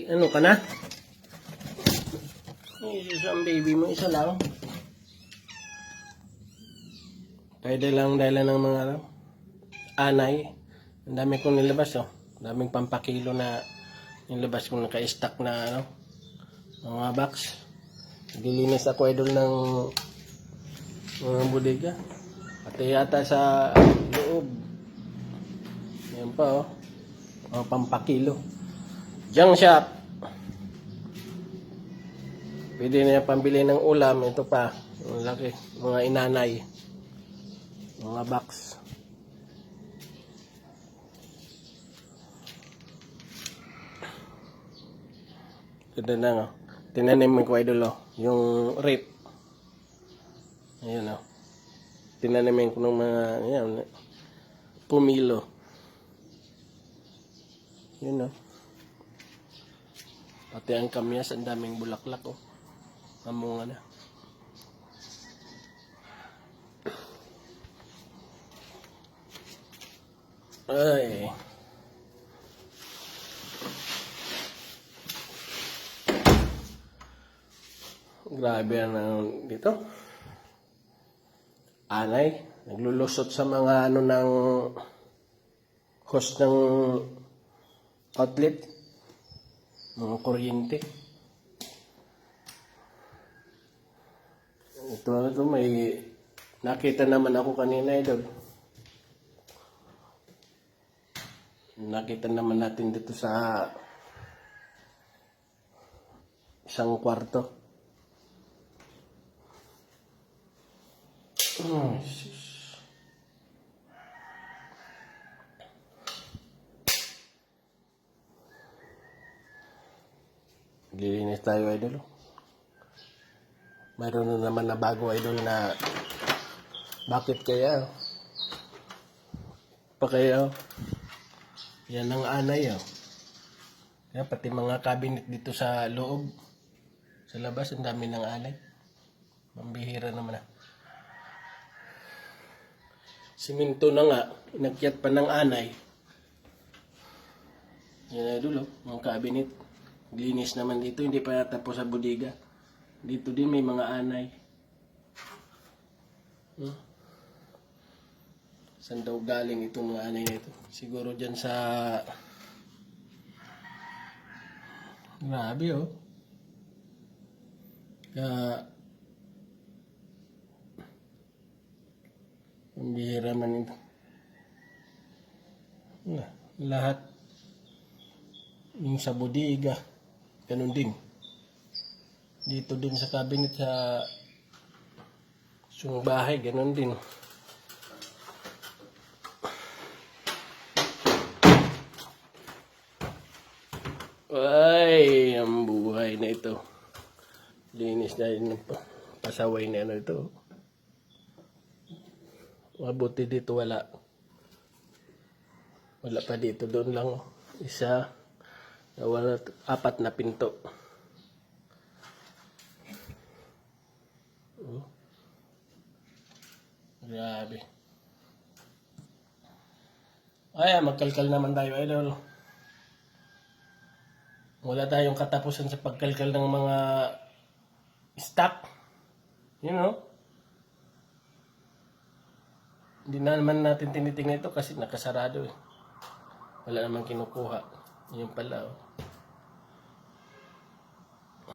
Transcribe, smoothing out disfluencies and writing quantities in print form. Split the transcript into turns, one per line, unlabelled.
ano ka na? Isang baby mo, isa lang. Pwede lang dahil ng mga anay. Ang dami kong nilabas, oh. Ang daming pampakilo na nilabas kong naka-stack na mga box. Dilinis ako idol ng mga bodega. Pati yata sa loob. Yan pa, oh. Mga pampakilo. Junk shop. Pwede na pambili ng ulam. Ito pa. Ang laki. Mga inanay. Mga box. Ito na nga. Tinanim ko idol, oh. Yung rip. Ayan, oh. Tinanim ko ng mga ayan, pumilo. Yun, oh. Pati ang kamyas, ang daming bulaklak, oh. Amunga na. Ay. Grabe na dito. Anay, naglulusot sa mga ng host ng outlet. Mga kuryente. Ito may nakita naman ako kanina idol. Nakita naman natin dito sa isang kwarto. Lilinis tayo idol. Mayroon na naman na bago idol na bakit kaya? Pa kaya? Yan ang anay, oh. Kaya pati mga cabinet dito sa loob. Sa labas, ang dami ng anay. Mambihira naman, ah. Siminto na nga. Inakyat pa ng anay. Yan idol, oh. Mga cabinet. Linis naman dito. Hindi pa tapos sa bodega. Dito din may mga anay. Saan daw galing itong mga anay na ito? Siguro dyan sa... Grabe, oh. Kaya... Ang bihira man ito. Lahat. Yung sa bodega. Ganun din. Dito din sa cabinet sa... bahay, ganun din. Ay, ang buhay na ito. Linis na yun. Pasaway na ano ito. Mabuti dito wala. Wala pa dito. Doon lang. Isa. Wala, 4 na pinto. Grabe. Ay, magkalkal naman tayo, idol. Wala tayong katapusan sa pagkalkal ng mga stock. You know? Hindi na naman natin tinitingnan ito kasi nakasarado, eh. Wala namang kinukuha. Yun pala, oh.